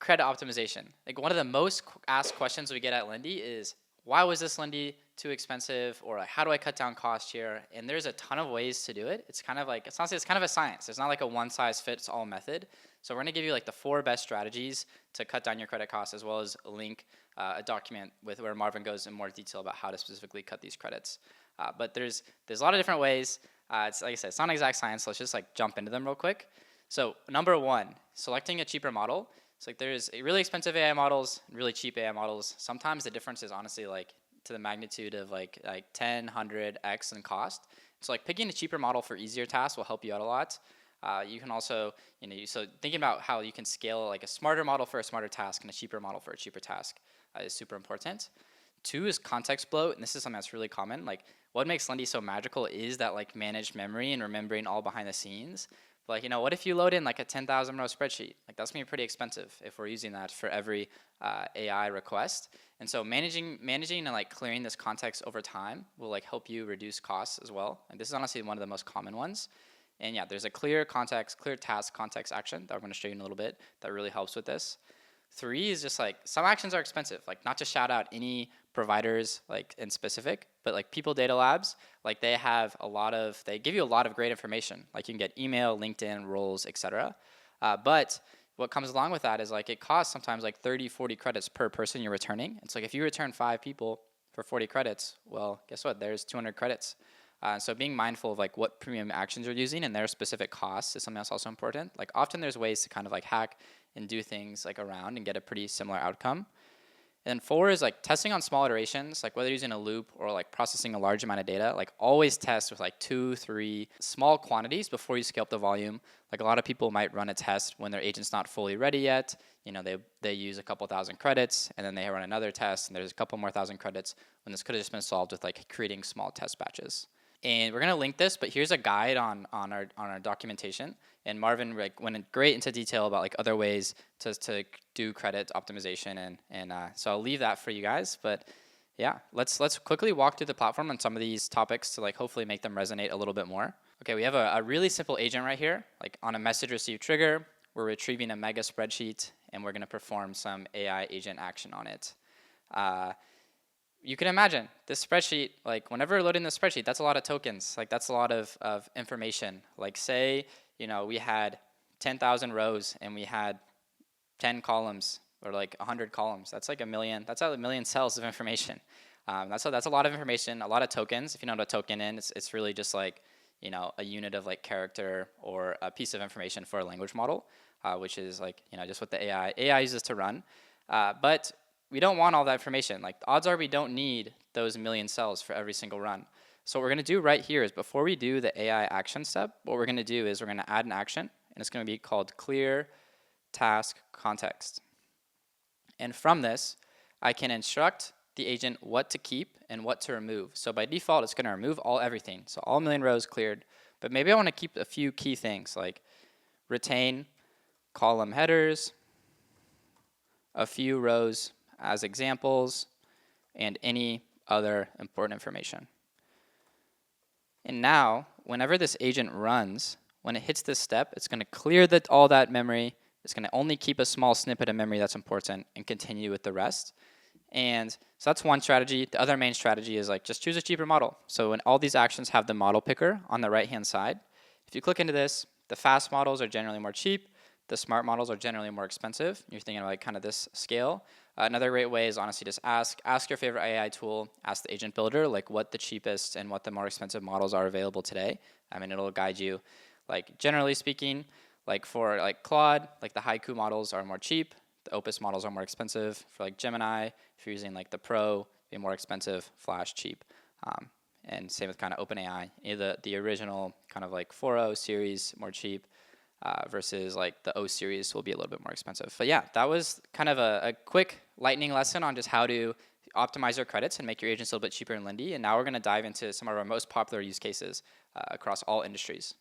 credit optimization. Like one of the most asked questions we get at Lindy is, why was this Lindy too expensive? Or like, how do I cut down cost here? And there's a ton of ways to do it. It's kind of like, it's honestly, it's kind of a science. There's not like a one size fits all method. So we're gonna give you like the 4 best strategies to cut down your credit costs, as well as a link, a document with where Marvin goes in more detail about how to specifically cut these credits. But there's a lot of different ways. It's like I said, it's not an exact science. So let's just like jump into them real quick. So number 1, selecting a cheaper model. It's like there's really expensive AI models and really cheap AI models. Sometimes the difference is honestly like to the magnitude of like 10, 100x in cost. So like picking a cheaper model for easier tasks will help you out a lot. You can also, so thinking about how you can scale like a smarter model for a smarter task and a cheaper model for a cheaper task is super important. 2 is context bloat, and this is something that's really common. Like what makes Lindy so magical is that like managed memory and remembering all behind the scenes. Like, what if you load in like a 10,000 row spreadsheet? Like that's gonna be pretty expensive if we're using that for every AI request. And so managing and like clearing this context over time will like help you reduce costs as well. And this is honestly one of the most common ones. And yeah, there's a clear context, clear task context action that we're gonna show you in a little bit that really helps with this. 3 is just like some actions are expensive, like not to shout out any providers like in specific, but like People Data Labs, like they give you a lot of great information. Like you can get email, LinkedIn, roles, etc. But what comes along with that is like it costs sometimes like 30, 40 credits per person you're returning. It's like if you return 5 people for 40 credits, well, guess what? There's 200 credits. So being mindful of like what premium actions you're using and their specific costs is something that's also important. Like often there's ways to kind of like hack and do things like around and get a pretty similar outcome. And then 4 is like testing on small iterations, like whether you're using a loop or like processing a large amount of data, like always test with like 2, 3 small quantities before you scale up the volume. Like a lot of people might run a test when their agent's not fully ready yet. They use a couple thousand credits and then they run another test and there's a couple more thousand credits when this could have just been solved with like creating small test batches. And we're gonna link this, but here's a guide on our documentation. And Marvin like went great into detail about like other ways to do credit optimization, and so I'll leave that for you guys. But yeah, let's quickly walk through the platform on some of these topics to like hopefully make them resonate a little bit more. Okay, we have a really simple agent right here. Like on a message received trigger, we're retrieving a mega spreadsheet, and we're gonna perform some AI agent action on it. You can imagine this spreadsheet, like whenever loading this spreadsheet, that's a lot of tokens. Like that's a lot of information. Like say, we had 10,000 rows and we had 10 columns or like 100 columns. That's like a million cells of information. That's a lot of information, a lot of tokens. If you know what a token is, it's really just like, a unit of like character or a piece of information for a language model, which is like, just what the AI uses to run. But we don't want all that information. Like the odds are we don't need those million cells for every single run. So what we're gonna do right here is before we do the AI action step, what we're gonna do is we're gonna add an action, and it's gonna be called clear task context. And from this, I can instruct the agent what to keep and what to remove. So by default, it's gonna remove everything. So all million rows cleared, but maybe I wanna keep a few key things like retain column headers, a few rows as examples, and any other important information. And now, whenever this agent runs, when it hits this step, it's gonna clear all that memory. It's gonna only keep a small snippet of memory that's important and continue with the rest. And so that's one strategy. The other main strategy is like just choose a cheaper model. So when all these actions have the model picker on the right-hand side, if you click into this, the fast models are generally more cheap. The smart models are generally more expensive. You're thinking about kind of this scale. Another great way is honestly just ask your favorite AI tool, ask the agent builder like what the cheapest and what the more expensive models are available today. I mean, it'll guide you. Like generally speaking, like for like Claude, like the Haiku models are more cheap. The Opus models are more expensive. For like Gemini, if you're using like the Pro, be more expensive. Flash cheap. And same with kind of OpenAI. The original kind of like 4.0 series more cheap. Versus like the O series will be a little bit more expensive. But yeah, that was kind of a quick lightning lesson on just how to optimize your credits and make your agents a little bit cheaper in Lindy. And now we're gonna dive into some of our most popular use cases across all industries.